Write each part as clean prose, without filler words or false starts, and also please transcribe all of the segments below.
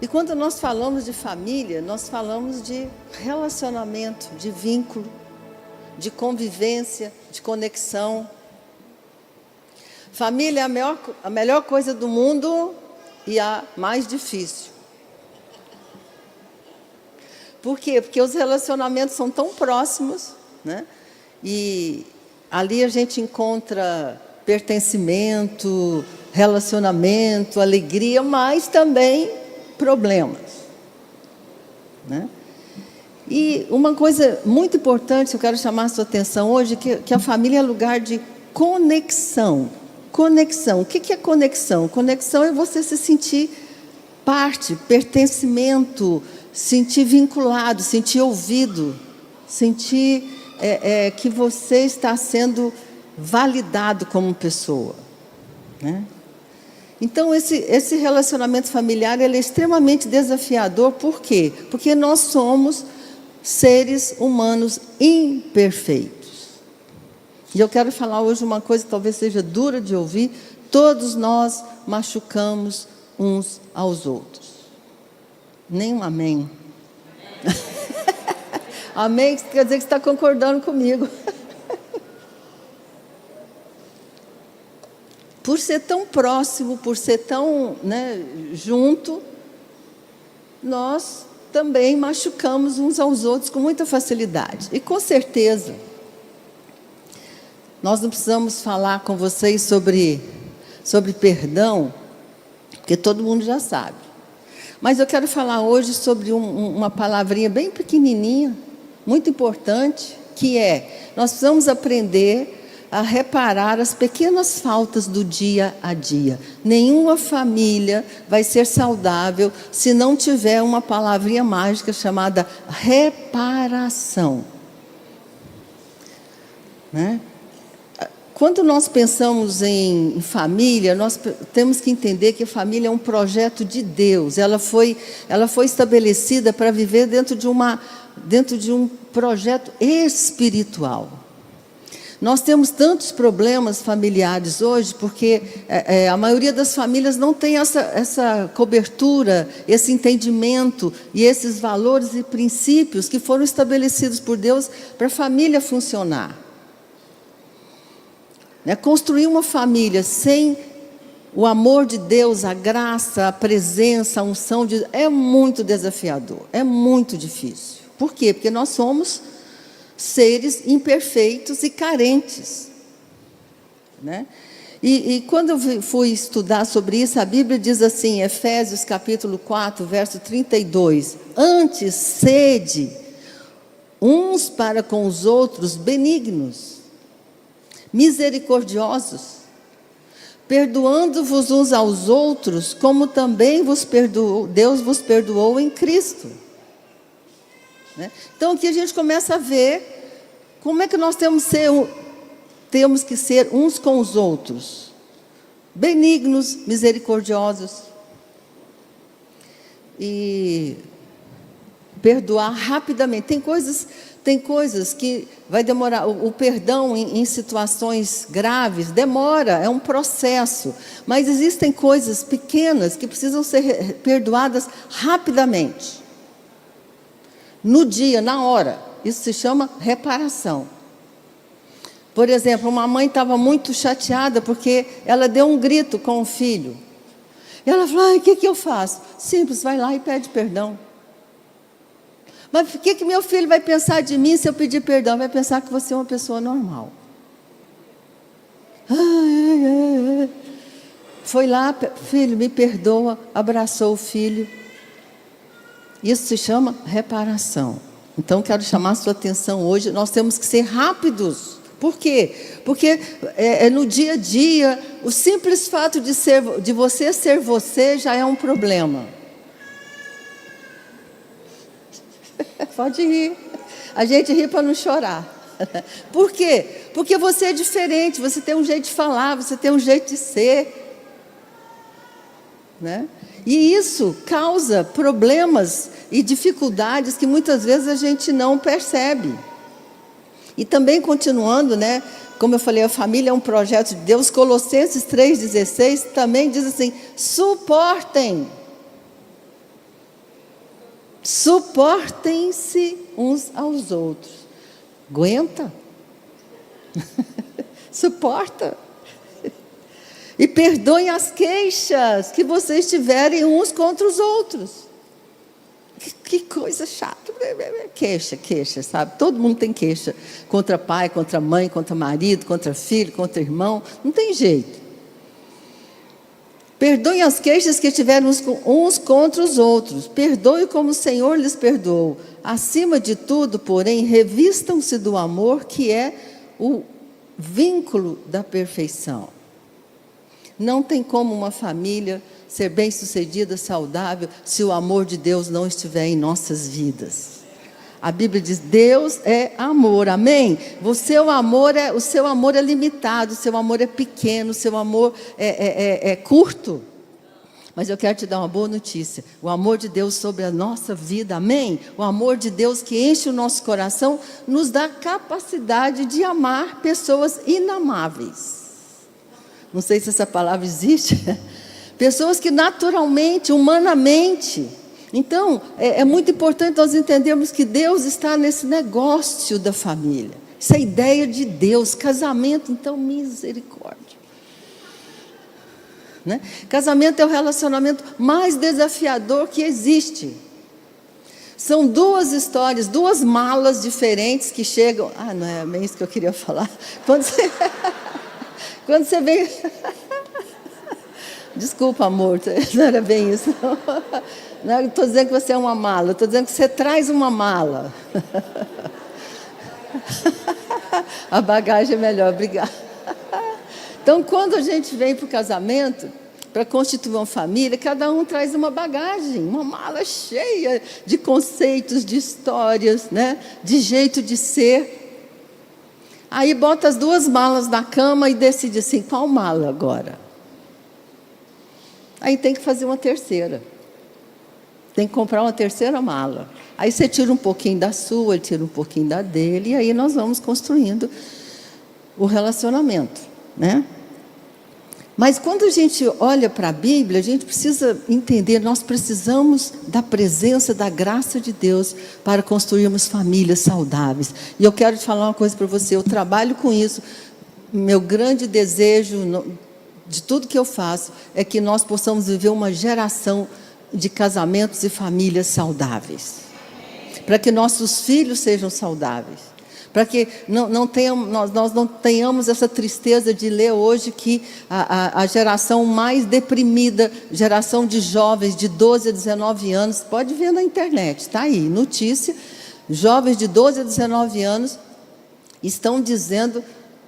E quando nós falamos de família, nós falamos de relacionamento, de vínculo, de convivência, de conexão. Família é a melhor coisa do mundo e a mais difícil. Por quê? Porque os relacionamentos são tão próximos, né? E ali a gente encontra pertencimento, relacionamento, alegria, mas também problemas, né? E uma coisa muito importante que eu quero chamar a sua atenção hoje, que a família é lugar de conexão. Conexão. O que é conexão? Conexão é você se sentir parte, pertencimento, sentir vinculado, sentir ouvido, sentir que você está sendo validado como pessoa, né? Então, esse relacionamento familiar ele é extremamente desafiador. Por quê? Porque nós somos seres humanos imperfeitos. E eu quero falar hoje uma coisa que talvez seja dura de ouvir. Todos nós machucamos uns aos outros. Nem amém. Amém quer dizer que você está concordando comigo. Por ser tão próximo, por ser tão, né, junto, nós também machucamos uns aos outros com muita facilidade. E com certeza, nós não precisamos falar com vocês sobre perdão, porque todo mundo já sabe. Mas eu quero falar hoje sobre uma palavrinha bem pequenininha, muito importante, que nós precisamos aprender a reparar as pequenas faltas do dia a dia. Nenhuma família vai ser saudável se não tiver uma palavrinha mágica chamada reparação, né? Quando nós pensamos em família, nós temos que entender que a família é um projeto de Deus. Ela foi estabelecida para viver dentro de um projeto espiritual. Nós temos tantos problemas familiares hoje, porque a maioria das famílias não tem essa cobertura, esse entendimento e esses valores e princípios que foram estabelecidos por Deus para a família funcionar. Construir uma família sem o amor de Deus, a graça, a presença, a unção de Deus, é muito desafiador, é muito difícil. Por quê? Porque nós somos seres imperfeitos e carentes, né? E quando eu fui estudar sobre isso, a Bíblia diz assim, Efésios capítulo 4, verso 32, antes sede uns para com os outros benignos, misericordiosos, perdoando-vos uns aos outros, como também Deus vos perdoou em Cristo. Então aqui a gente começa a ver como é que nós temos que ser uns com os outros, benignos, misericordiosos, e perdoar rapidamente. Tem coisas que vai demorar, o perdão em situações graves demora, é um processo, mas existem coisas pequenas que precisam ser perdoadas rapidamente. No dia, na hora. Isso se chama reparação. Por exemplo, uma mãe estava muito chateada porque ela deu um grito com o filho. E ela falou, o que eu faço? Simples, vai lá e pede perdão. Mas o que meu filho vai pensar de mim se eu pedir perdão? Vai pensar que você é uma pessoa normal. Foi lá, filho, me perdoa, abraçou o filho. Isso se chama reparação. Então, quero chamar a sua atenção hoje. Nós temos que ser rápidos. Por quê? Porque no dia a dia, o simples fato de você ser você já é um problema. Pode rir. A gente ri para não chorar. Por quê? Porque você é diferente, você tem um jeito de falar, você tem um jeito de ser, né? E isso causa problemas e dificuldades que muitas vezes a gente não percebe. E também continuando, né? Como eu falei, a família é um projeto de Deus. Colossenses 3,16 também diz assim, suportem. Suportem-se uns aos outros. Aguenta. Suporta. E perdoem as queixas que vocês tiverem uns contra os outros. Que coisa chata. Queixa, sabe? Todo mundo tem queixa. Contra pai, contra mãe, contra marido, contra filho, contra irmão. Não tem jeito. Perdoem as queixas que tiverem uns contra os outros. Perdoe como o Senhor lhes perdoou. Acima de tudo, porém, revistam-se do amor, que é o vínculo da perfeição. Não tem como uma família ser bem-sucedida, saudável, se o amor de Deus não estiver em nossas vidas. A Bíblia diz: Deus é amor, amém? O seu amor é limitado, o seu amor é pequeno, o seu amor é curto. Mas eu quero te dar uma boa notícia: o amor de Deus sobre a nossa vida, amém? O amor de Deus que enche o nosso coração, nos dá capacidade de amar pessoas inamáveis. Não sei se essa palavra existe. Pessoas que naturalmente, humanamente. Então, é muito importante nós entendermos que Deus está nesse negócio da família. Essa é a ideia de Deus. Casamento, então, misericórdia. Né? Casamento é o relacionamento mais desafiador que existe. São duas histórias, duas malas diferentes que chegam... não é bem isso que eu queria falar. Quando você vem... Desculpa, amor, não era bem isso. Não estou dizendo que você é uma mala, estou dizendo que você traz uma mala. A bagagem é melhor, obrigada. Então, quando a gente vem para o casamento, para constituir uma família, cada um traz uma bagagem, uma mala cheia de conceitos, de histórias, né? De jeito de ser. Aí bota as duas malas na cama e decide assim: qual mala agora? Aí tem que fazer uma terceira. Tem que comprar uma terceira mala. Aí você tira um pouquinho da sua, ele tira um pouquinho da dele, e aí nós vamos construindo o relacionamento, né? Mas quando a gente olha para a Bíblia, a gente precisa entender, nós precisamos da presença, da graça de Deus para construirmos famílias saudáveis. E eu quero te falar uma coisa para você: eu trabalho com isso. Meu grande desejo de tudo que eu faço é que nós possamos viver uma geração de casamentos e famílias saudáveis, para que nossos filhos sejam saudáveis, para que nós não tenhamos essa tristeza de ler hoje que a geração mais deprimida, geração de jovens de 12 a 19 anos, pode ver na internet, está aí, notícia, jovens de 12 a 19 anos estão dizendo,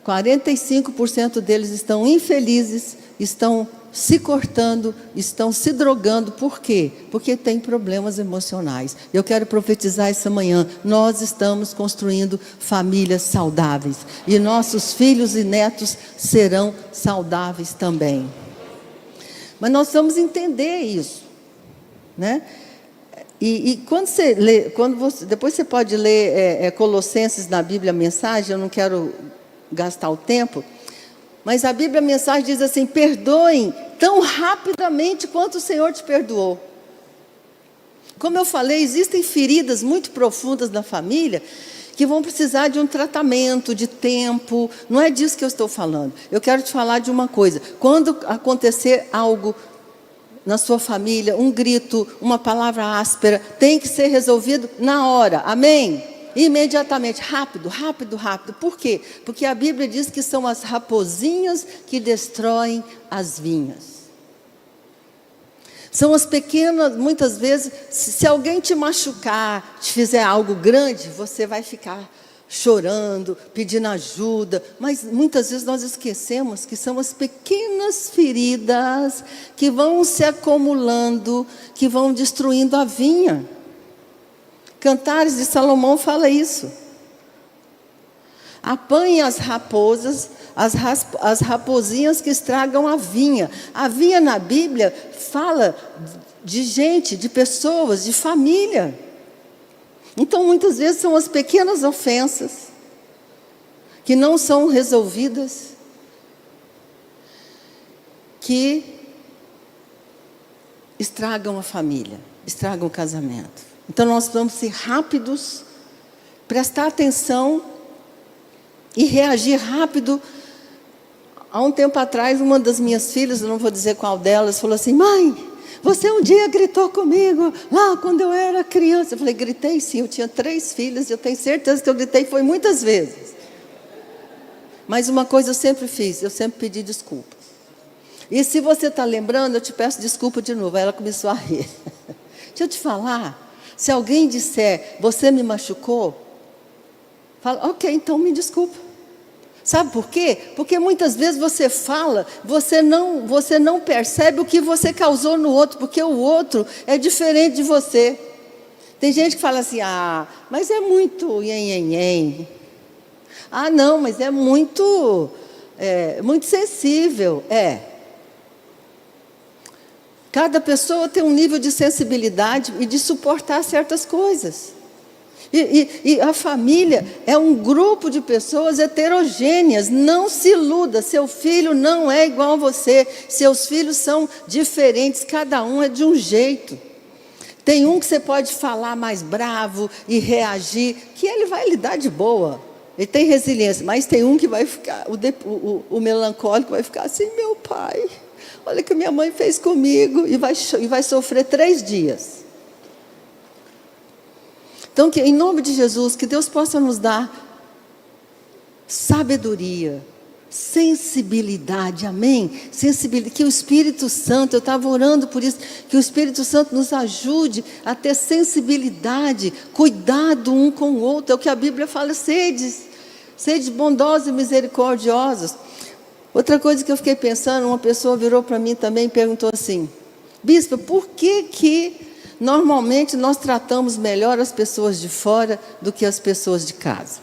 45% deles estão infelizes, estão se cortando, estão se drogando. Por quê? Porque tem problemas emocionais. Eu quero profetizar essa manhã: nós estamos construindo famílias saudáveis, e nossos filhos e netos serão saudáveis também. Mas nós vamos entender isso, né? E quando você lê, depois você pode ler Colossenses na Bíblia, a mensagem, eu não quero gastar o tempo, mas a Bíblia, a mensagem diz assim: perdoem tão rapidamente quanto o Senhor te perdoou. Como eu falei, existem feridas muito profundas na família que vão precisar de um tratamento, de tempo. Não é disso que eu estou falando. Eu quero te falar de uma coisa: quando acontecer algo na sua família, um grito, uma palavra áspera, tem que ser resolvido na hora, amém? Imediatamente, rápido, rápido, rápido. Por quê? Porque a Bíblia diz que são as raposinhas que destroem as vinhas. São as pequenas, muitas vezes, se alguém te machucar, te fizer algo grande, você vai ficar chorando, pedindo ajuda, mas muitas vezes nós esquecemos que são as pequenas feridas que vão se acumulando, que vão destruindo a vinha. Cantares de Salomão fala isso. Apanhe as raposas, as raposinhas que estragam a vinha. A vinha na Bíblia fala de gente, de pessoas, de família. Então, muitas vezes são as pequenas ofensas que não são resolvidas, que estragam a família, estragam o casamento. Então nós vamos ser rápidos, prestar atenção e reagir rápido. Há um tempo atrás, uma das minhas filhas, eu não vou dizer qual delas, falou assim: mãe, você um dia gritou comigo, lá quando eu era criança. Eu falei: gritei sim, eu tinha 3 filhas, e eu tenho certeza que eu gritei, foi muitas vezes. Mas uma coisa eu sempre fiz, eu sempre pedi desculpa. E se você está lembrando, eu te peço desculpa de novo. Aí ela começou a rir. Deixa eu te falar, se alguém disser, você me machucou, fala: ok, então me desculpa. Sabe por quê? Porque muitas vezes você fala, você não percebe o que você causou no outro, porque o outro é diferente de você. Tem gente que fala assim: ah, mas é muito nhen. Ah, não, mas é muito sensível. Cada pessoa tem um nível de sensibilidade e de suportar certas coisas. E a família é um grupo de pessoas heterogêneas. Não se iluda, seu filho não é igual a você. Seus filhos são diferentes, cada um é de um jeito. Tem um que você pode falar mais bravo e reagir, que ele vai lidar de boa. Ele tem resiliência, mas tem um que vai ficar, o melancólico vai ficar assim: meu pai, olha o que minha mãe fez comigo, e vai sofrer 3 dias. Então, que em nome de Jesus, que Deus possa nos dar sabedoria, sensibilidade, amém? Sensibilidade, que o Espírito Santo, eu estava orando por isso, que o Espírito Santo nos ajude a ter sensibilidade, cuidado um com o outro. É o que a Bíblia fala: sede bondosos e misericordiosos. Outra coisa que eu fiquei pensando, uma pessoa virou para mim também e perguntou assim: bispa, por que normalmente nós tratamos melhor as pessoas de fora do que as pessoas de casa?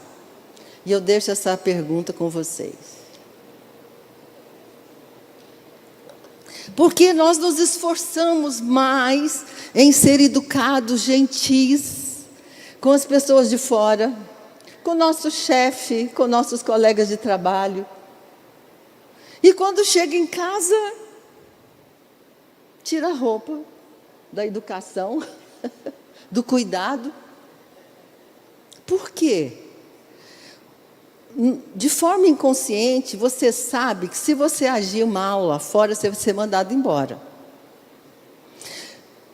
E eu deixo essa pergunta com vocês. Porque nós nos esforçamos mais em ser educados, gentis, com as pessoas de fora, com o nosso chefe, com nossos colegas de trabalho. E quando chega em casa, tira a roupa da educação, do cuidado. Por quê? De forma inconsciente, você sabe que se você agir mal lá fora, você vai ser mandado embora.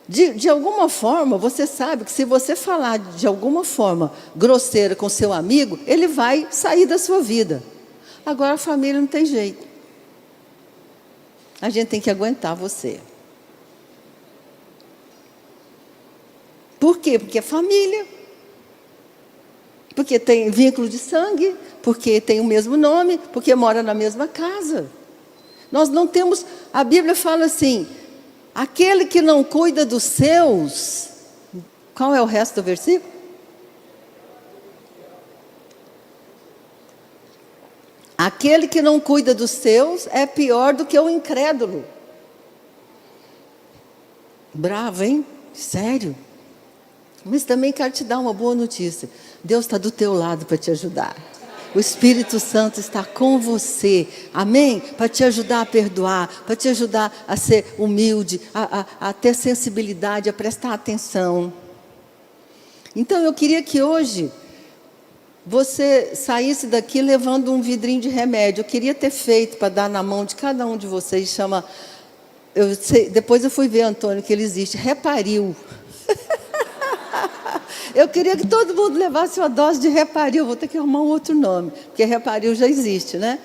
De alguma forma, você sabe que se você falar de alguma forma grosseira com seu amigo, ele vai sair da sua vida. Agora a família não tem jeito. A gente tem que aguentar você. Por quê? Porque é família. Porque tem vínculo de sangue. Porque tem o mesmo nome. Porque mora na mesma casa. Nós não temos... A Bíblia fala assim: aquele que não cuida dos seus... Qual é o resto do versículo? Aquele que não cuida dos seus é pior do que o incrédulo. Bravo, hein? Sério? Mas também quero te dar uma boa notícia. Deus está do teu lado para te ajudar. O Espírito Santo está com você. Amém? Para te ajudar a perdoar, para te ajudar a ser humilde, a ter sensibilidade, a prestar atenção. Então eu queria que hoje você saísse daqui levando um vidrinho de remédio. Eu queria ter feito para dar na mão de cada um de vocês. Chama, depois eu fui ver, Antônio, que ele existe. Reparil. Eu queria que todo mundo levasse uma dose de Reparil. Vou ter que arrumar um outro nome, porque Reparil já existe, né?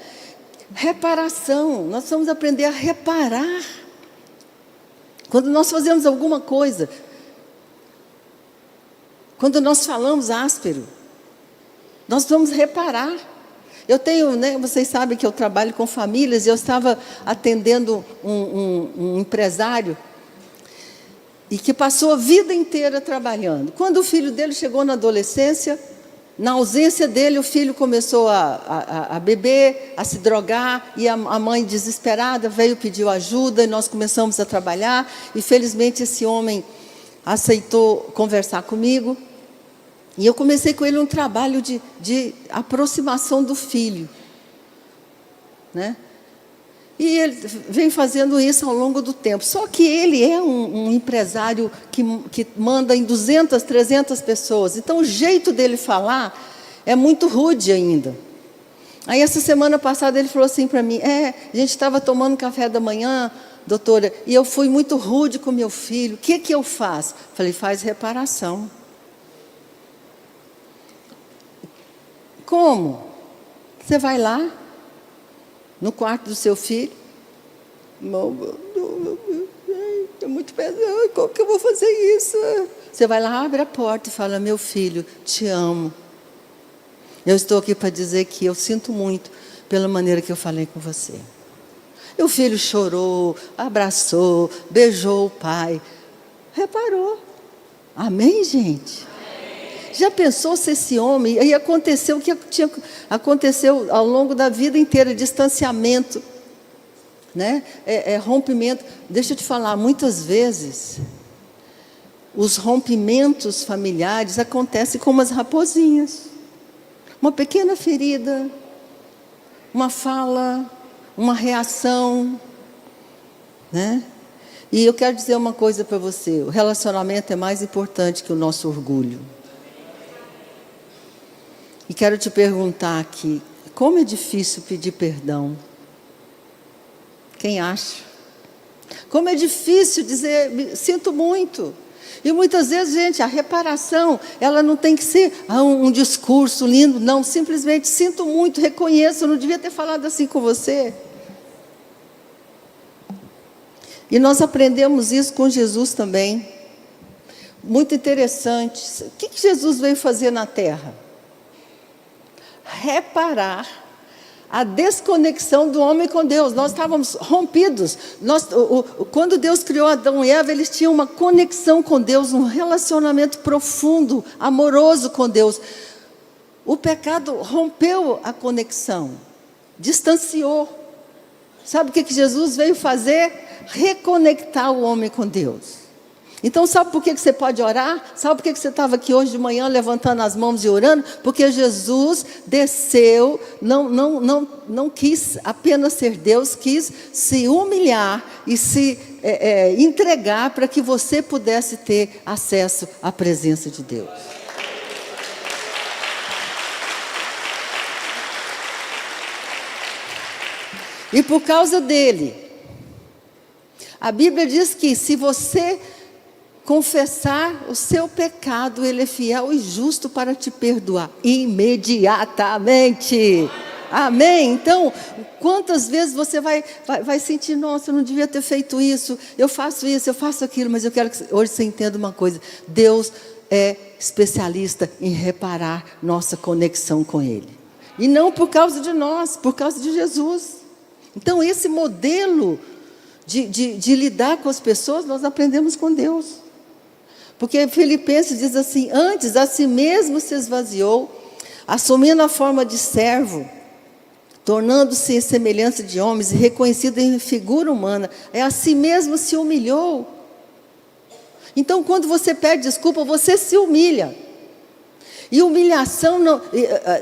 Reparação. Nós vamos aprender a reparar. Quando nós fazemos alguma coisa, quando nós falamos áspero, nós vamos reparar. Eu tenho, vocês sabem que eu trabalho com famílias, e eu estava atendendo um empresário, e que passou a vida inteira trabalhando. Quando o filho dele chegou na adolescência, na ausência dele, o filho começou a beber, a se drogar, e a mãe, desesperada, veio, pediu ajuda, e nós começamos a trabalhar, e felizmente esse homem aceitou conversar comigo, e eu comecei com ele um trabalho de aproximação do filho, né? E ele vem fazendo isso ao longo do tempo. Só que ele é um empresário que manda em 200, 300 pessoas. Então, o jeito dele falar é muito rude ainda. Aí, essa semana passada, ele falou assim para mim, a gente estava tomando café da manhã, doutora, e eu fui muito rude com meu filho. O que eu faço? Falei, faz reparação. Como? Você vai lá, no quarto do seu filho, é muito pesado, como que eu vou fazer isso? Você vai lá, abre a porta e fala, meu filho, te amo. Eu estou aqui para dizer que eu sinto muito pela maneira que eu falei com você. E o filho chorou, abraçou, beijou o pai, reparou. Amém, gente? Já pensou se esse homem... Aí aconteceu o que aconteceu ao longo da vida inteira, distanciamento, né? Rompimento. Deixa eu te falar, muitas vezes, os rompimentos familiares acontecem como as raposinhas. Uma pequena ferida, uma fala, uma reação, né? E eu quero dizer uma coisa para você, o relacionamento é mais importante que o nosso orgulho. E quero te perguntar aqui, como é difícil pedir perdão? Quem acha? Como é difícil dizer, sinto muito. E muitas vezes, gente, a reparação, ela não tem que ser um discurso lindo, não, simplesmente sinto muito, reconheço, eu não devia ter falado assim com você. E nós aprendemos isso com Jesus também. Muito interessante. O que Jesus veio fazer na terra? Reparar a desconexão do homem com Deus. Nós estávamos rompidos. Quando Deus criou Adão e Eva, eles tinham uma conexão com Deus, um relacionamento profundo, amoroso com Deus. O pecado rompeu a conexão, distanciou. Sabe o que Jesus veio fazer? Reconectar o homem com Deus. Então, sabe por que você pode orar? Sabe por que você estava aqui hoje de manhã levantando as mãos e orando? Porque Jesus desceu, não quis apenas ser Deus, quis se humilhar e se entregar para que você pudesse ter acesso à presença de Deus. E por causa dele, a Bíblia diz que se você confessar o seu pecado, ele é fiel e justo para te perdoar imediatamente. Amém? Então, quantas vezes você vai sentir, nossa, eu não devia ter feito isso, eu faço aquilo, mas eu quero que hoje você entenda uma coisa, Deus é especialista em reparar nossa conexão com Ele. E não por causa de nós, por causa de Jesus. Então, esse modelo de lidar com as pessoas, nós aprendemos com Deus. Porque Filipenses diz assim, antes a si mesmo se esvaziou, assumindo a forma de servo, tornando-se em semelhança de homens, e reconhecido em figura humana, a si mesmo se humilhou. Então, quando você pede desculpa, você se humilha. E humilhação,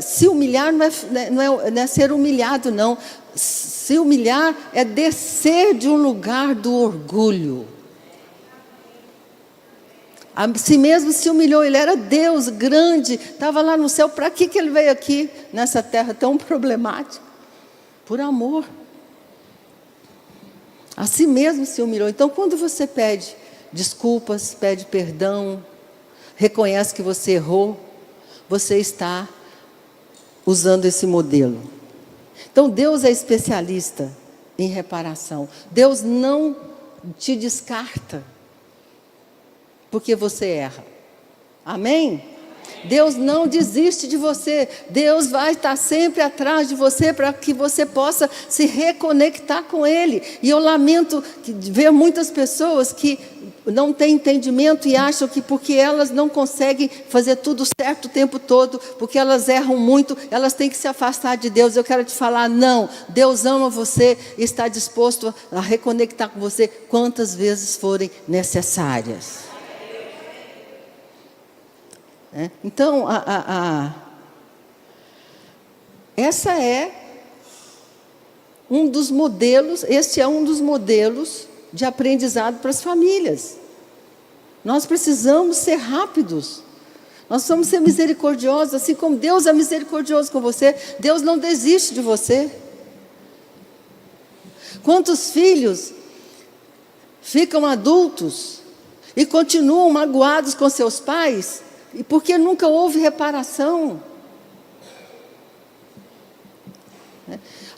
se humilhar não é ser humilhado, não. Se humilhar é descer de um lugar do orgulho. A si mesmo se humilhou, ele era Deus grande, estava lá no céu, para que ele veio aqui, nessa terra tão problemática? Por amor. A si mesmo se humilhou. Então, quando você pede desculpas, pede perdão, reconhece que você errou, você está usando esse modelo. Então, Deus é especialista em reparação. Deus não te descarta porque você erra. Amém? Deus não desiste de você. Deus vai estar sempre atrás de você para que você possa se reconectar com Ele. E eu lamento ver muitas pessoas que não têm entendimento e acham que porque elas não conseguem fazer tudo certo o tempo todo, porque elas erram muito, elas têm que se afastar de Deus. Eu quero te falar, não. Deus ama você e está disposto a reconectar com você quantas vezes forem necessárias. Então, essa é este é um dos modelos de aprendizado para as famílias. Nós precisamos ser rápidos. Nós precisamos ser misericordiosos, assim como Deus é misericordioso com você. Deus não desiste de você. Quantos filhos ficam adultos e continuam magoados com seus pais, e porque nunca houve reparação?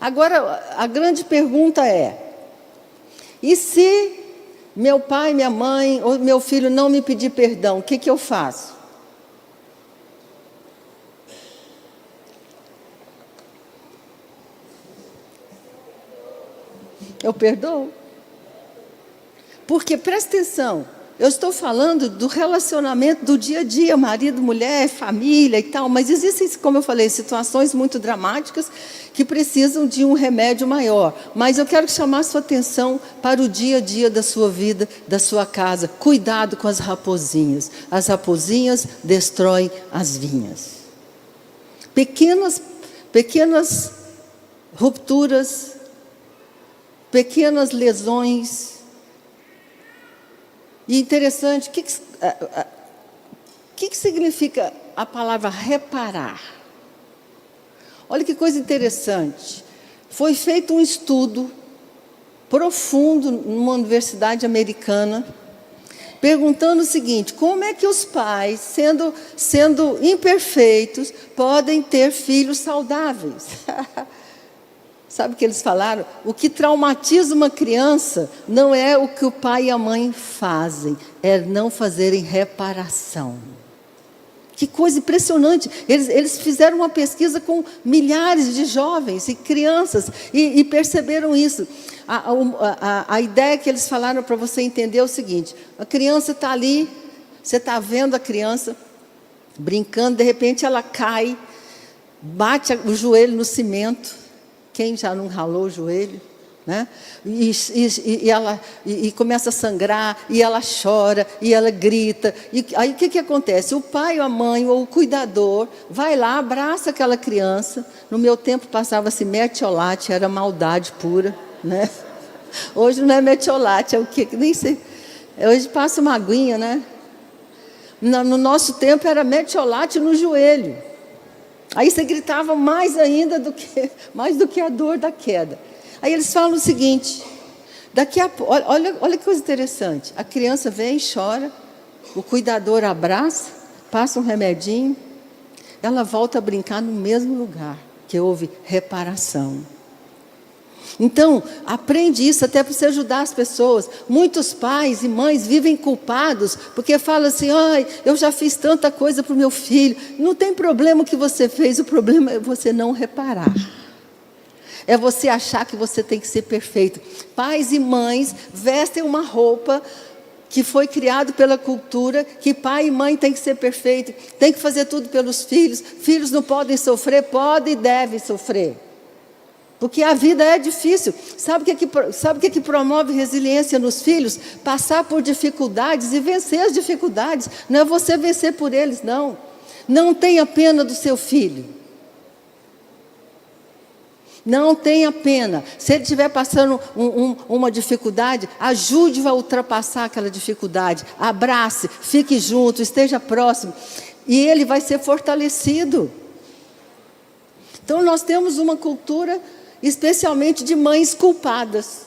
Agora, a grande pergunta é: e se meu pai, minha mãe ou meu filho não me pedir perdão, o que eu faço? Eu perdoo? Porque, presta atenção, eu estou falando do relacionamento do dia a dia, marido, mulher, família e tal, mas existem, como eu falei, situações muito dramáticas que precisam de um remédio maior. Mas eu quero chamar a sua atenção para o dia a dia da sua vida, da sua casa. Cuidado com as raposinhas. As raposinhas destroem as vinhas. Pequenas rupturas, pequenas lesões. E interessante, o que significa a palavra reparar? Olha que coisa interessante. Foi feito um estudo profundo numa universidade americana, perguntando o seguinte: como é que os pais, sendo imperfeitos, podem ter filhos saudáveis? Sabe o que eles falaram? O que traumatiza uma criança não é o que o pai e a mãe fazem, é não fazerem reparação. Que coisa impressionante. Eles fizeram uma pesquisa com milhares de jovens e crianças e perceberam isso. A ideia que eles falaram para você entender é o seguinte: a criança está ali, você está vendo a criança brincando, de repente ela cai, bate o joelho no cimento. Quem já não ralou o joelho? Né? E começa a sangrar, e ela chora, e ela grita. E aí o que acontece? O pai, ou a mãe, ou o cuidador, vai lá, abraça aquela criança. No meu tempo passava-se mertiolate, era maldade pura. Né? Hoje não é mertiolate, é o quê? Nem sei. Hoje passa uma aguinha, né? No nosso tempo era mertiolate no joelho. Aí você gritava mais ainda mais do que a dor da queda. Aí eles falam o seguinte: olha que coisa interessante. A criança vem, chora, o cuidador abraça, passa um remedinho, ela volta a brincar no mesmo lugar, que houve reparação. Então, aprende isso até para você ajudar as pessoas. Muitos pais e mães vivem culpados, porque falam assim: ai, eu já fiz tanta coisa para o meu filho. Não tem problema o que você fez, o problema é você não reparar. É você achar que você tem que ser perfeito. Pais e mães vestem uma roupa que foi criado pela cultura, que pai e mãe tem que ser perfeito, tem que fazer tudo pelos filhos. Filhos não podem sofrer, podem e devem sofrer. Porque a vida é difícil. Sabe o que promove resiliência nos filhos? Passar por dificuldades e vencer as dificuldades. Não é você vencer por eles, não. Não tenha pena do seu filho. Não tenha pena. Se ele estiver passando uma dificuldade, ajude-o a ultrapassar aquela dificuldade. Abrace, fique junto, esteja próximo. E ele vai ser fortalecido. Então nós temos uma cultura especialmente de mães culpadas.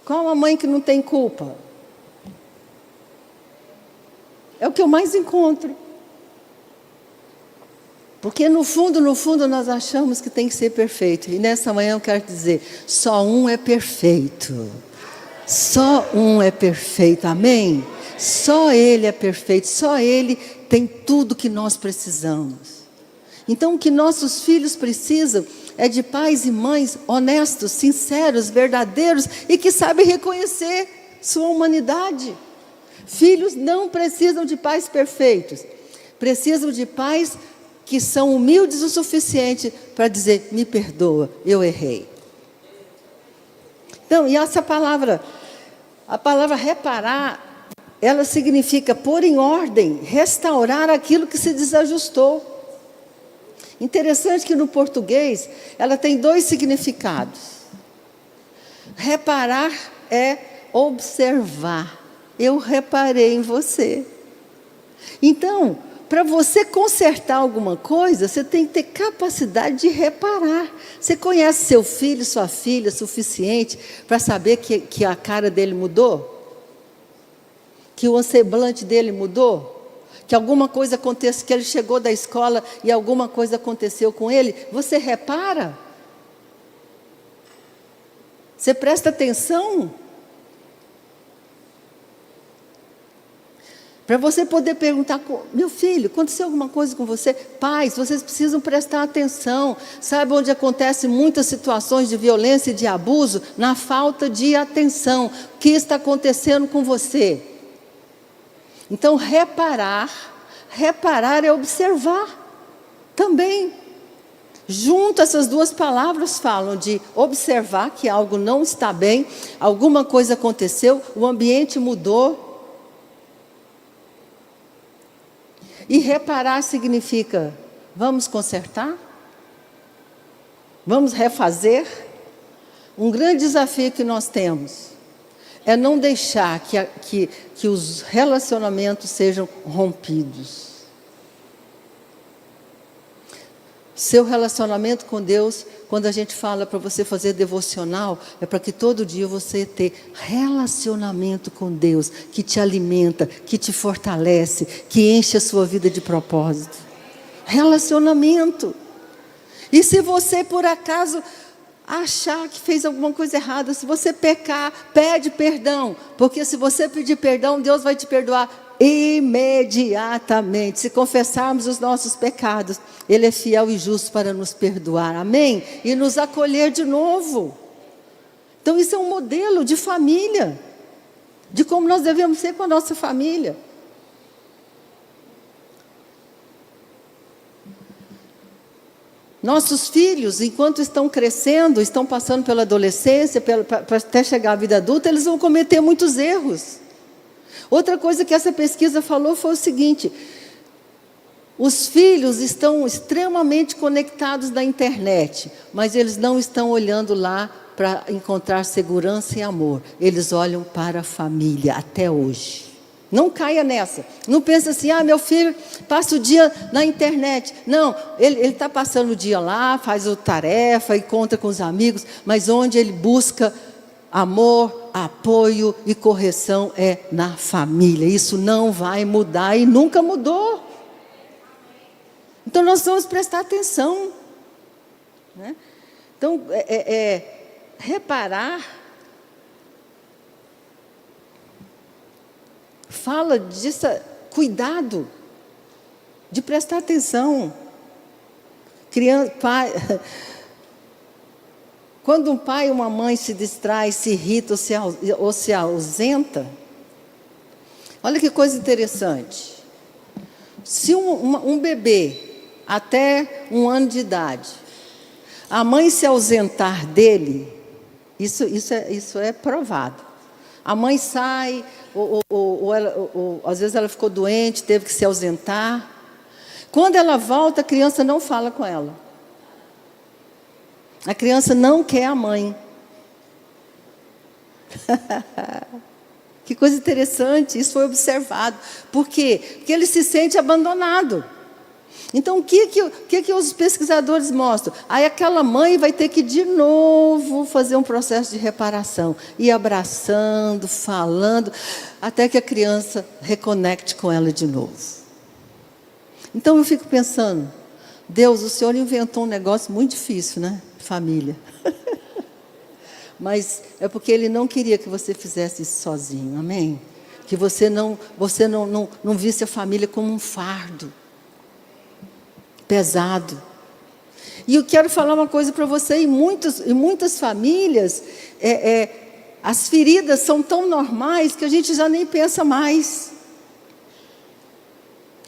Qual a mãe que não tem culpa? É o que eu mais encontro. Porque no fundo, nós achamos que tem que ser perfeito. E nessa manhã eu quero dizer: só um é perfeito. Só um é perfeito, amém? Só Ele é perfeito, só Ele tem tudo que nós precisamos. Então, o que nossos filhos precisam é de pais e mães honestos, sinceros, verdadeiros e que sabem reconhecer sua humanidade. Filhos não precisam de pais perfeitos, precisam de pais que são humildes o suficiente para dizer: me perdoa, eu errei. Então, e essa palavra, a palavra reparar, ela significa pôr em ordem, restaurar aquilo que se desajustou. Interessante que no português ela tem 2 significados. Reparar é observar. Eu reparei em você. Então, para você consertar alguma coisa, você tem que ter capacidade de reparar. Você conhece seu filho, sua filha, suficiente para saber que a cara dele mudou? Que o semblante dele mudou? Que alguma coisa aconteceu, que ele chegou da escola e alguma coisa aconteceu com ele? Você repara? Você presta atenção? Para você poder perguntar, meu filho, aconteceu alguma coisa com você? Pais, vocês precisam prestar atenção. Sabe onde acontecem muitas situações de violência e de abuso? Na falta de atenção. O que está acontecendo com você? Então, reparar é observar também. Junto, essas 2 palavras falam de observar que algo não está bem, alguma coisa aconteceu, o ambiente mudou. E reparar significa, vamos consertar? Vamos refazer? Um grande desafio que nós temos é não deixar que os relacionamentos sejam rompidos. Seu relacionamento com Deus, quando a gente fala para você fazer devocional, é para que todo dia você tenha relacionamento com Deus, que te alimenta, que te fortalece, que enche a sua vida de propósito. Relacionamento. E se você, por acaso, achar que fez alguma coisa errada, se você pecar, pede perdão, porque se você pedir perdão, Deus vai te perdoar imediatamente. Se confessarmos os nossos pecados, Ele é fiel e justo para nos perdoar, amém? E nos acolher de novo. Então isso é um modelo de família, de como nós devemos ser com a nossa família. Nossos filhos, enquanto estão crescendo, estão passando pela adolescência, até chegar à vida adulta, eles vão cometer muitos erros. Outra coisa que essa pesquisa falou foi o seguinte: os filhos estão extremamente conectados na internet, mas eles não estão olhando lá para encontrar segurança e amor. Eles olham para a família até hoje. Não caia nessa. Não pense assim, meu filho passa o dia na internet. Não, ele está passando o dia lá, faz a tarefa, encontra com os amigos, mas onde ele busca amor, apoio e correção é na família. Isso não vai mudar e nunca mudou. Então nós vamos prestar atenção, né? Então, reparar fala disso, cuidado, de prestar atenção. Criança, pai, quando um pai ou uma mãe se distrai, se irrita ou se ausenta, olha que coisa interessante. Se um bebê até 1 ano de idade, a mãe se ausentar dele, isso é provado. A mãe sai, ou às vezes ela ficou doente, teve que se ausentar. Quando ela volta, a criança não fala com ela. A criança não quer a mãe. Que coisa interessante, isso foi observado. Por quê? Porque ele se sente abandonado. Então, o que os pesquisadores mostram? Aí aquela mãe vai ter que, de novo, fazer um processo de reparação. Ir abraçando, falando, até que a criança reconecte com ela de novo. Então, eu fico pensando, Deus, o Senhor inventou um negócio muito difícil, né? Família. Mas é porque Ele não queria que você fizesse isso sozinho, amém? Que você não visse a família como um fardo pesado. E eu quero falar uma coisa para você: em muitas famílias, as feridas são tão normais que a gente já nem pensa mais.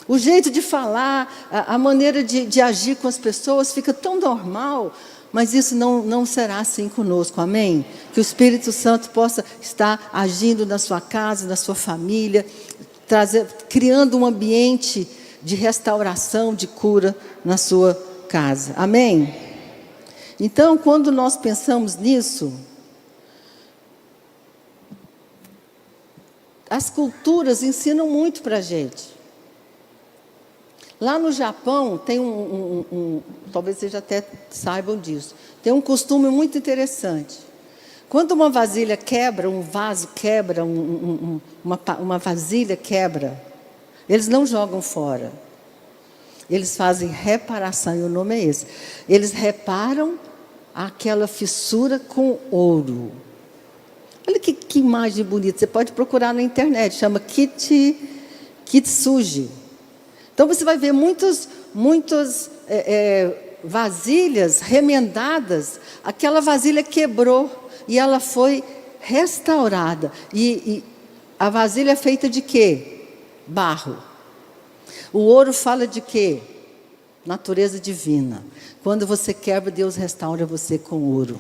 O jeito de falar, a maneira de agir com as pessoas fica tão normal, mas isso não será assim conosco, amém? Que o Espírito Santo possa estar agindo na sua casa, na sua família, criando um ambiente de restauração, de cura na sua casa. Amém? Então, quando nós pensamos nisso, as culturas ensinam muito para a gente. Lá no Japão, tem talvez vocês até saibam disso, tem um costume muito interessante. Quando uma vasilha quebra, um vaso quebra, uma vasilha quebra, eles não jogam fora. Eles fazem reparação, e o nome é esse. Eles reparam aquela fissura com ouro. Olha que imagem bonita. Você pode procurar na internet, chama Kitsuji. Então você vai ver muitas vasilhas remendadas. Aquela vasilha quebrou e ela foi restaurada. E a vasilha é feita de quê? Barro. O ouro fala de quê? Natureza divina. Quando você quebra, Deus restaura você com ouro.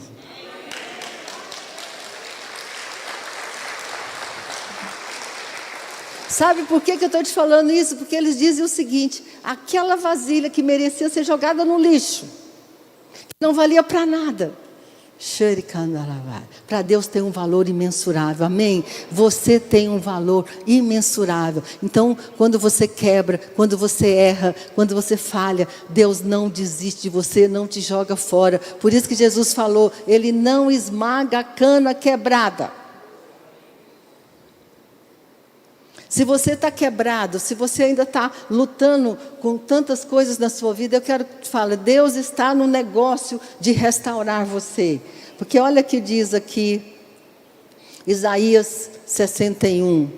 Sabe por que eu estou te falando isso? Porque eles dizem o seguinte: aquela vasilha que merecia ser jogada no lixo, que não valia para nada, para Deus tem um valor imensurável. Amém? Você tem um valor imensurável. Então, quando você quebra, quando você erra, quando você falha, Deus não desiste de você, não te joga fora. Por isso que Jesus falou, Ele não esmaga a cana quebrada. Se você está quebrado, se você ainda está lutando com tantas coisas na sua vida, eu quero que te fale, Deus está no negócio de restaurar você. Porque olha o que diz aqui, Isaías 61.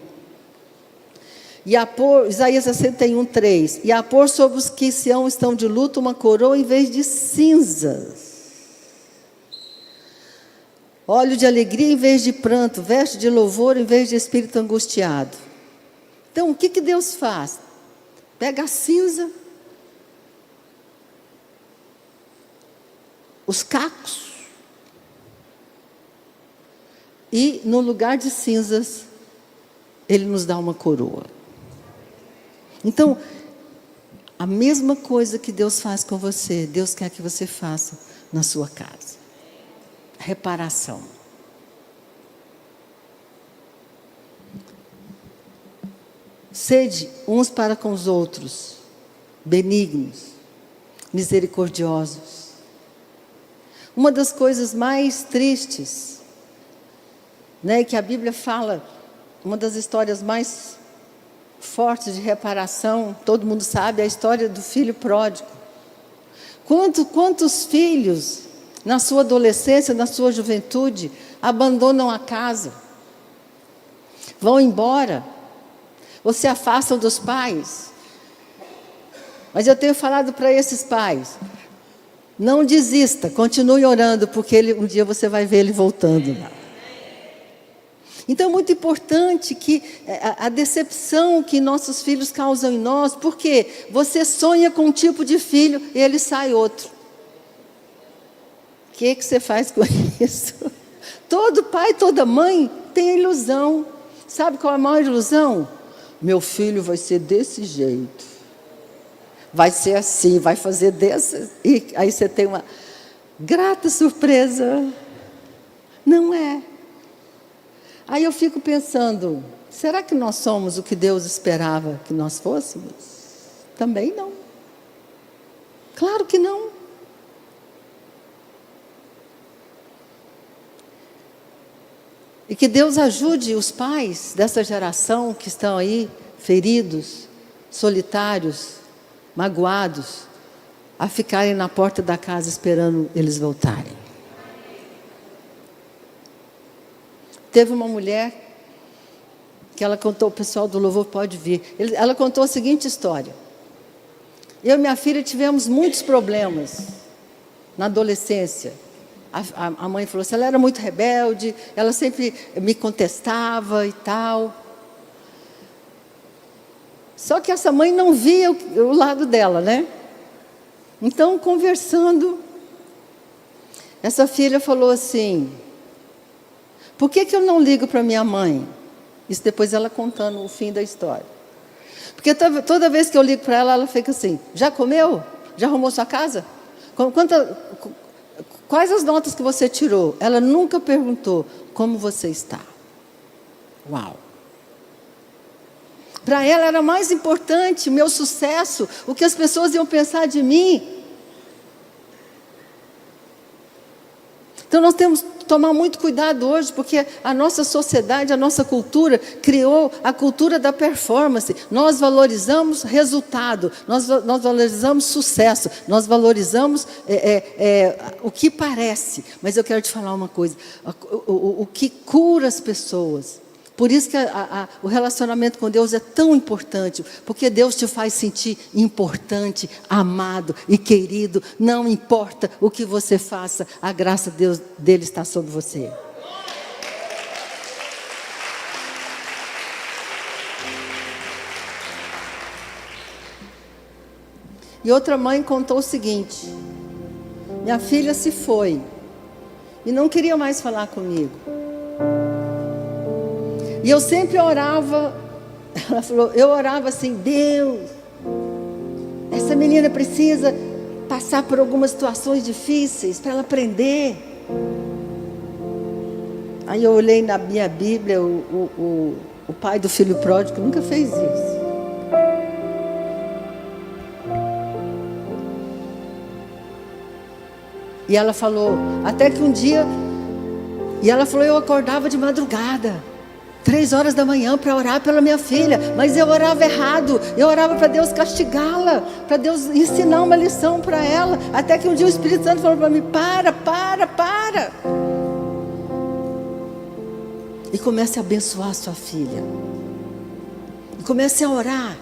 Isaías 61, 3. E a pôr sobre os que Sião estão de luto uma coroa em vez de cinzas. Óleo de alegria em vez de pranto, veste de louvor em vez de espírito angustiado. Então, o que Deus faz? Pega a cinza, os cacos, e no lugar de cinzas, Ele nos dá uma coroa. Então, a mesma coisa que Deus faz com você, Deus quer que você faça na sua casa. Reparação. Sede uns para com os outros, benignos, misericordiosos. Uma das coisas mais tristes, que a Bíblia fala, uma das histórias mais fortes de reparação, todo mundo sabe, é a história do filho pródigo. Quantos filhos, na sua adolescência, na sua juventude, abandonam a casa, vão embora, ou se afastam dos pais. Mas eu tenho falado para esses pais, não desista, continue orando, porque um dia você vai ver ele voltando lá. Então é muito importante que a decepção que nossos filhos causam em nós, porque você sonha com um tipo de filho e ele sai outro. O que você faz com isso? Todo pai, toda mãe tem a ilusão. Sabe qual é a maior ilusão? Meu filho vai ser desse jeito, vai ser assim, vai fazer desse, e aí você tem uma grata surpresa. Não é. Aí eu fico pensando, será que nós somos o que Deus esperava que nós fôssemos? Também não. Claro que não. E que Deus ajude os pais dessa geração que estão aí, feridos, solitários, magoados, a ficarem na porta da casa esperando eles voltarem. Teve uma mulher que ela contou, o pessoal do louvor pode vir, ela contou a seguinte história. Eu e minha filha tivemos muitos problemas na adolescência. A mãe falou assim, ela era muito rebelde, ela sempre me contestava e tal. Só que essa mãe não via o lado dela, né? Então, conversando, essa filha falou assim, por que eu não ligo para minha mãe? Isso depois ela contando o fim da história. Porque toda vez que eu ligo para ela, ela fica assim, já comeu? Já arrumou sua casa? Quais as notas que você tirou? Ela nunca perguntou como você está. Uau! Para ela era mais importante o meu sucesso, o que as pessoas iam pensar de mim. Então nós temos que tomar muito cuidado hoje, porque a nossa sociedade, a nossa cultura, criou a cultura da performance. Nós valorizamos resultado, nós valorizamos sucesso, nós valorizamos o que parece. Mas eu quero te falar uma coisa, o que cura as pessoas. Por isso que o relacionamento com Deus é tão importante, porque Deus te faz sentir importante, amado e querido. Não importa o que você faça, a graça dele está sobre você. E outra mãe contou o seguinte: minha filha se foi e não queria mais falar comigo. E eu sempre orava, ela falou, eu orava assim, Deus, essa menina precisa passar por algumas situações difíceis para ela aprender. Aí eu olhei na minha Bíblia, o pai do filho pródigo nunca fez isso. E ela falou, até que um dia, e ela falou, eu acordava de madrugada, 3 horas da manhã para orar pela minha filha, mas eu orava errado, eu orava para Deus castigá-la, para Deus ensinar uma lição para ela, até que um dia o Espírito Santo falou para mim, para, e comece a abençoar a sua filha, e comece a orar.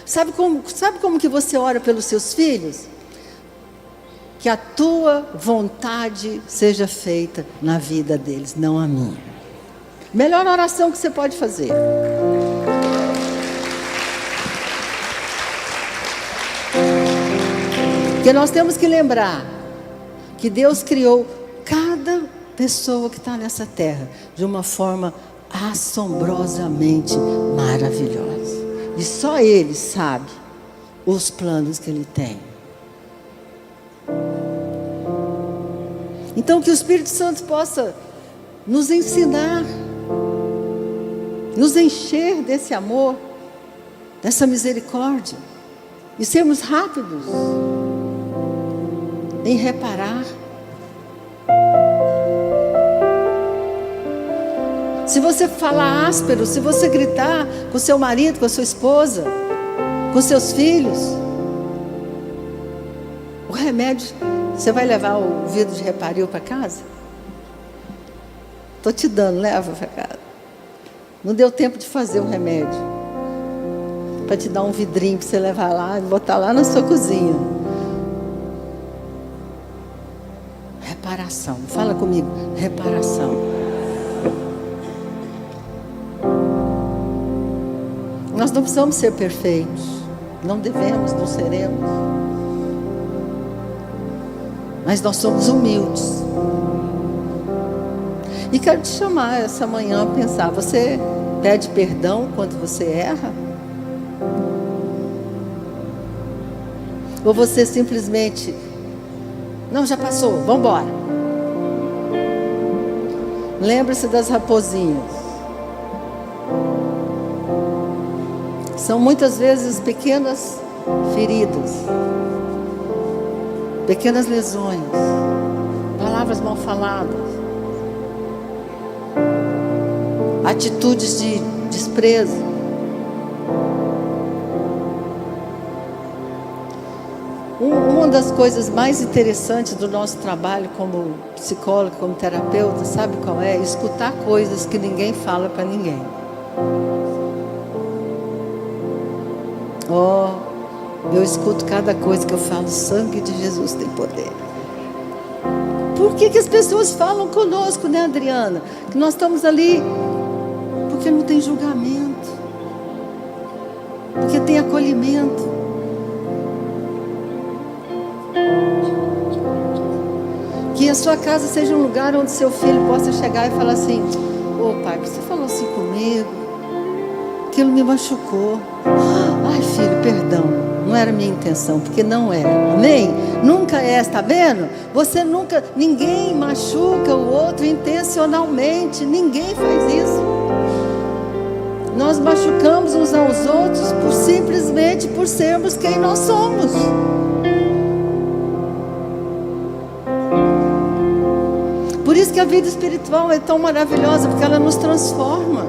Sabe como que você ora pelos seus filhos? Que a tua vontade seja feita na vida deles, não a minha. Melhor oração que você pode fazer. Porque nós temos que lembrar que Deus criou cada pessoa que está nessa terra de uma forma assombrosamente maravilhosa. E só Ele sabe os planos que Ele tem. Então que o Espírito Santo possa nos ensinar, nos encher desse amor, dessa misericórdia, e sermos rápidos em reparar. Se você falar áspero, se você gritar com seu marido, com a sua esposa, com seus filhos, o remédio, você vai levar o vidro de Reparil para casa? Estou te dando, leva para casa. Não deu tempo de fazer o remédio, para te dar um vidrinho para você levar lá e botar lá na sua cozinha. Reparação, fala comigo, reparação. Nós não precisamos ser perfeitos, não devemos, não seremos, mas nós somos humildes. E quero te chamar essa manhã a pensar, você pede perdão quando você erra? Ou você simplesmente, não, já passou, vamos embora. Lembre-se das raposinhas. São muitas vezes pequenas feridas, pequenas lesões, palavras mal faladas, atitudes de desprezo. Uma das coisas mais interessantes do nosso trabalho como psicólogo, como terapeuta, sabe qual é? Escutar coisas que ninguém fala para ninguém. Eu escuto cada coisa que eu falo, o sangue de Jesus tem poder. Por que as pessoas falam conosco, né, Adriana? Que nós estamos ali porque não tem julgamento, porque tem acolhimento. Que a sua casa seja um lugar onde seu filho possa chegar e falar assim, ô pai, você falou assim comigo, aquilo me machucou. Ai filho, perdão. Não era minha intenção, porque não era, amém? Nunca é, está vendo? Ninguém machuca o outro intencionalmente, ninguém faz isso. Nós machucamos uns aos outros simplesmente por sermos quem nós somos. Por isso que a vida espiritual é tão maravilhosa, porque ela nos transforma.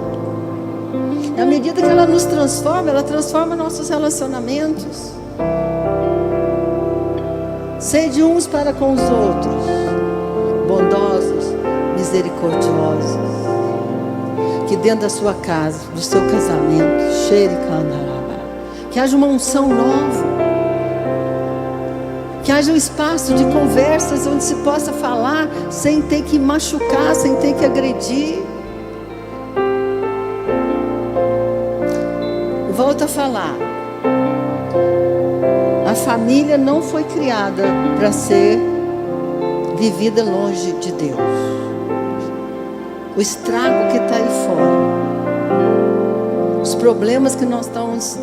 E à medida que ela nos transforma, ela transforma nossos relacionamentos. Sede uns para com os outros, bondosos, misericordiosos. Que dentro da sua casa, do seu casamento, que haja uma unção nova. Que haja um espaço de conversas onde se possa falar sem ter que machucar, sem ter que agredir. Volto a falar. A família não foi criada para ser vivida longe de Deus. O estrago que está aí fora, os problemas que nós estamos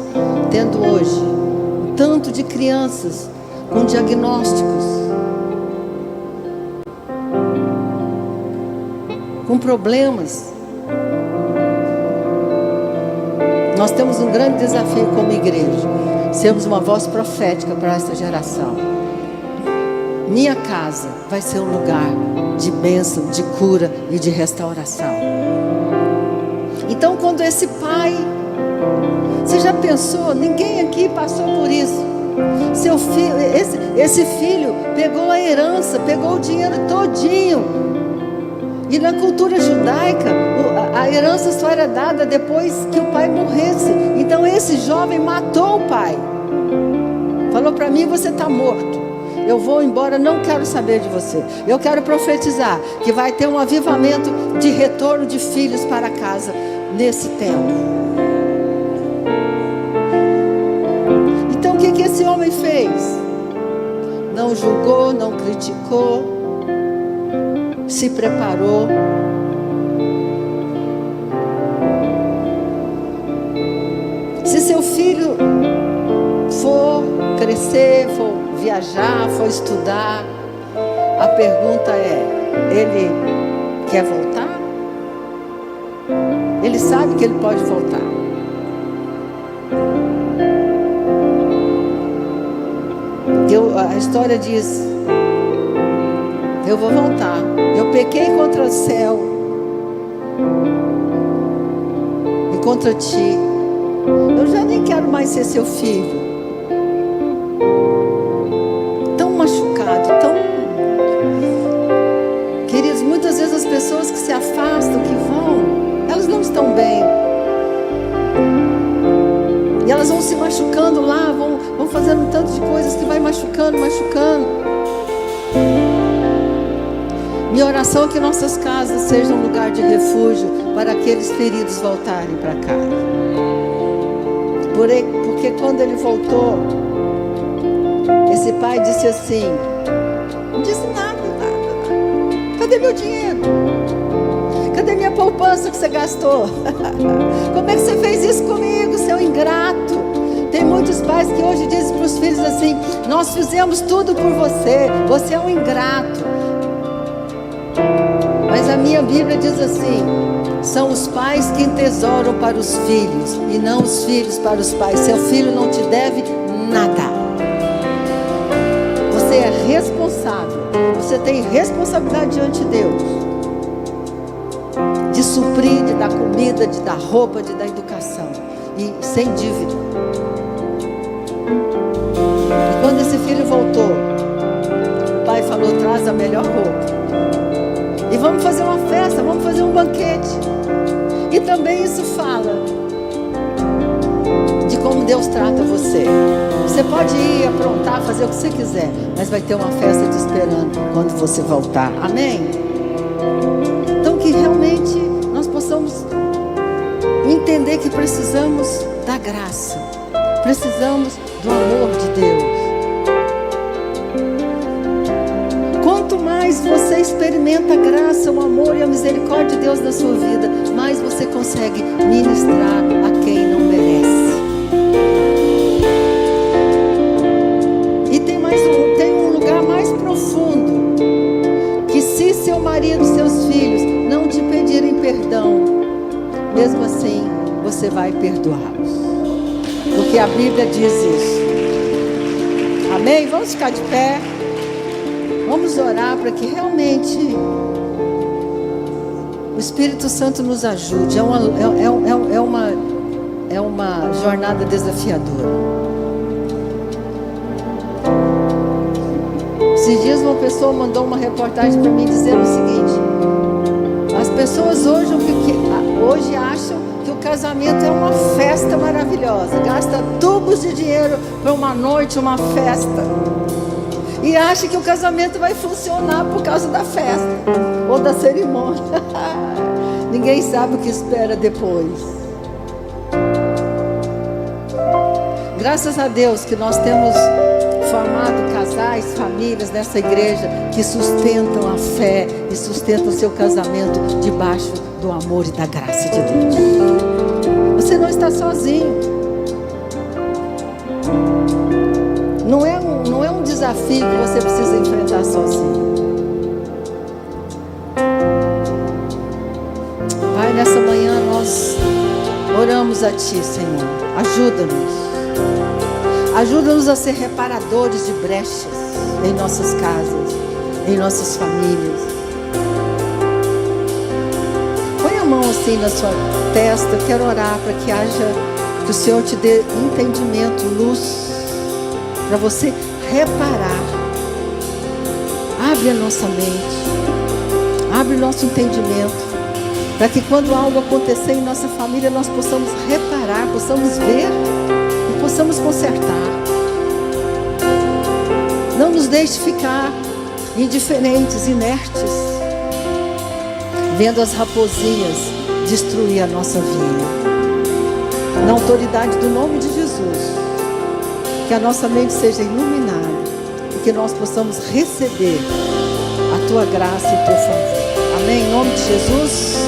tendo hoje, um tanto de crianças com diagnósticos, com problemas. Nós temos um grande desafio como igreja, sermos uma voz profética para essa geração. Minha casa vai ser um lugar de bênção, de cura e de restauração. Então, quando esse pai, você já pensou? Ninguém aqui passou por isso. Seu filho, esse filho pegou a herança, pegou o dinheiro todinho. E na cultura judaica, a herança só era dada depois que o pai morresse. Então esse jovem matou o pai. Falou para mim: você está morto. Eu vou embora, não quero saber de você. Eu quero profetizar que vai ter um avivamento de retorno de filhos para casa nesse tempo. Então o que esse homem fez? Não julgou, não criticou, se preparou. Se seu filho for crescer, for viajar, for estudar, a pergunta é: ele quer voltar? Ele sabe que ele pode voltar. A história diz: eu vou voltar. Eu pequei contra o céu e contra ti. Eu já nem quero mais ser seu filho. Tão machucado, tão... Queridos, muitas vezes as pessoas que se afastam, que vão, elas não estão bem. E elas vão se machucando lá, vão fazendo um tanto de coisas que vai machucando. Minha oração é que nossas casas sejam um lugar de refúgio para aqueles feridos voltarem para cá. Porque quando ele voltou, esse pai disse assim: não disse nada. Cadê meu dinheiro? Cadê minha poupança que você gastou? Como é que você fez isso comigo, seu ingrato? Tem muitos pais que hoje dizem para os filhos assim: nós fizemos tudo por você, você é um ingrato. Mas a minha Bíblia diz assim: são os pais que entesouram para os filhos e não os filhos para os pais. Seu filho não te deve nada. Você é responsável. Você tem responsabilidade diante de Deus de suprir, de dar comida, de dar roupa, de dar educação, e sem dívida. E quando esse filho voltou, o pai falou: traz a melhor roupa e vamos fazer uma festa, vamos fazer um banquete. E também isso fala de como Deus trata você. Você pode ir, aprontar, fazer o que você quiser, mas vai ter uma festa te esperando quando você voltar. Amém? Então que realmente nós possamos entender que precisamos da graça, precisamos do amor de Deus. Quanto mais você experimenta a graça, o amor e a misericórdia de Deus na sua vida, mais você consegue ministrar a quem não merece. você vai perdoá-los. Porque a Bíblia diz isso. Amém? Vamos ficar de pé. Vamos orar para que realmente o Espírito Santo nos ajude. É uma jornada desafiadora. Esses dias uma pessoa mandou uma reportagem para mim dizendo o seguinte: as pessoas hoje acham que o casamento é uma festa maravilhosa, gasta tubos de dinheiro para uma noite, uma festa, e acha que o casamento vai funcionar por causa da festa ou da cerimônia. Ninguém sabe o que espera depois. Graças a Deus que nós temos formado casais, famílias nessa igreja que sustentam a fé e sustentam o seu casamento debaixo do amor e da graça de Deus. Você não está sozinho. Não é um desafio que você precisa enfrentar sozinho. Pai, nessa manhã nós oramos a Ti, Senhor. Ajuda-nos. Ajuda-nos a ser reparadores de brechas em nossas casas, em nossas famílias. Põe a mão assim na sua testa. Eu quero orar para que o Senhor te dê entendimento, luz, para você reparar. Abre a nossa mente, abre o nosso entendimento, para que quando algo acontecer em nossa família, nós possamos reparar, possamos ver e possamos consertar. Não nos deixe ficar indiferentes, inertes, vendo as raposinhas destruir a nossa vida. Na autoridade do nome de Jesus, que a nossa mente seja iluminada e que nós possamos receber a Tua graça e o Teu favor. Amém? Em nome de Jesus.